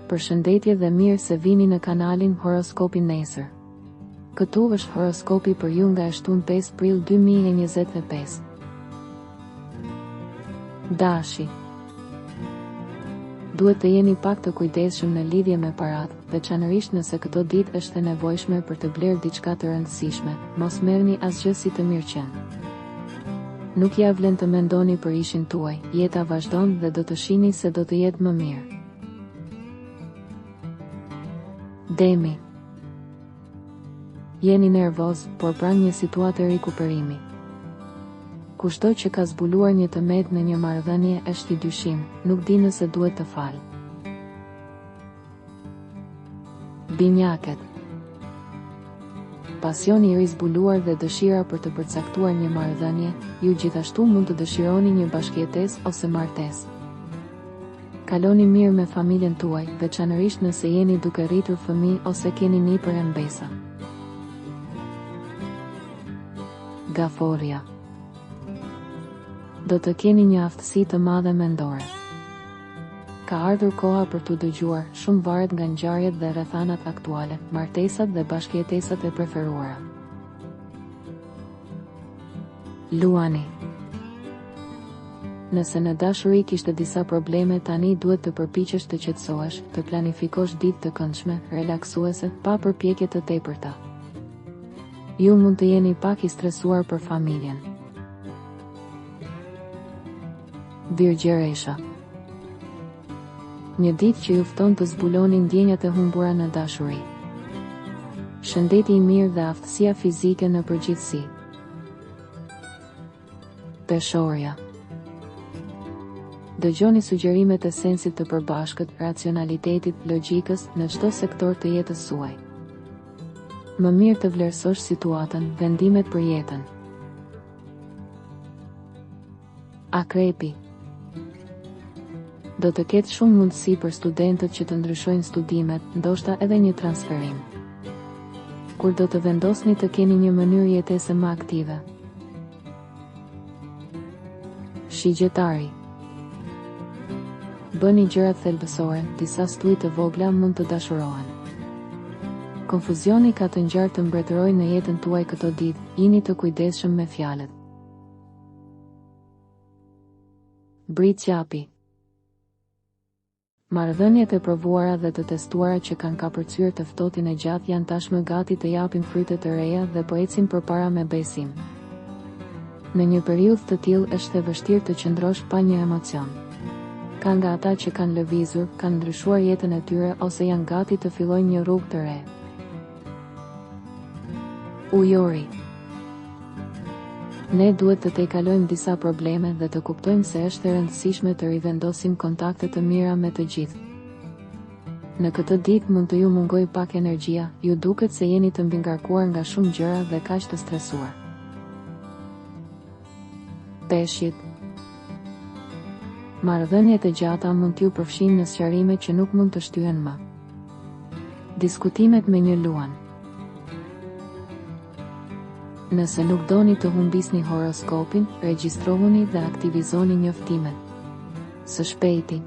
Përshëndetje dhe mirë se vini në kanalin Horoskopi Nesër. Këtu është horoskopi për ju nga shtunë 5 prill 2025. Dashi. Duhet të jeni pak të kujdesshëm në lidhje me paratë, veçanërisht nëse këto ditë është e nevojshme për të blerë diçka të rëndësishme, mos merrni asgjë si të mirëqenë. Nuk ja vlen të mendoni për ishin tuaj, jeta vazhdon dhe do të shihni se do të jetë më mirë. Demi. Jeni nervoz, por pranë një situate rikuperimi. Kushdo që ka zbuluar një tëmet në një marrëdhënie është i dyshim, nuk di nëse duhet të falë. Binjakët. Pasioni i rizbuluar dhe dëshira për të përcaktuar një marrëdhënie, ju gjithashtu mund të dëshironi një bashkëjetesë ose martesë. Kaloni mirë me familjen tuaj, veçanërisht nëse jeni duke rritur fëmijë ose keni nipër e mbesa. Gaforja. Do të keni një aftësi të madhe mendore. Ka ardhur koha për t'u dëgjuar, shumë varet nga ngjarjet dhe rrethanat aktuale, martesat dhe bashkëjetesat e preferuara. Luani. Nëse në dashuri kishte disa probleme, tani duhet të përpiqesh të qetësohesh, të planifikosh ditë të këndshme, relaksuese, pa përpjekje të tepërta. Ju mund të jeni pak i stresuar për familjen. Birgjeresha. Një ditë që ju fton të zbuloni ndjenjat e humbura në dashuri. Shëndeti i mirë dhe aftësia fizike në përgjithësi. Peshorja. Dëgjoni sugjerimet e sensit të përbashkët, racionalitetit, logjikës në çdo sektor të jetës suaj. Më mirë të vlerësosh situatën, vendimet për jetën. Akrepi. Do të ketë shumë mundësi për studentët që të ndryshojnë studimet, ndoshta edhe një transferim. Kur do të vendosni të keni një mënyrë jetese më aktive. Shigjetari. Bëni gjërat thelbësore, disa stuj të vogla mund të dashurohen. Konfuzioni ka të ngjarë të mbretërojë në jetën tuaj këto ditë, jini të kujdesshëm me fjalët. Britsjapi. Marrëdhëniet e provuara dhe të testuara që kanë kapërcyer të ftohtin e gjatë janë tashmë gati të japin fryte të reja dhe po ecin përpara me besim. Në një periudhë të tillë është e vështirë të qëndrosh pa një emocion. Ka nga ata që kanë lëvizur, kanë ndryshuar jetën e tyre ose janë gati të fillojnë një rrugë të re. Ujori. Ne duhet të tejkalojmë disa probleme dhe të kuptojmë se është e rëndësishme të rivendosim kontakte të mira me të gjithë. Në këtë ditë mund të ju mungojë pak energjia, ju duket se jeni të mbingarkuar nga shumë gjëra dhe kaq të stresuar. Peshqit. Marrëdhëniet e gjata mund t'ju përfshin në sqarime që nuk mund të shtyhen më. Diskutimet me një luan. Nëse nuk doni të humbisni horoskopin, regjistrohuni dhe aktivizoni njoftimet. Së shpejti.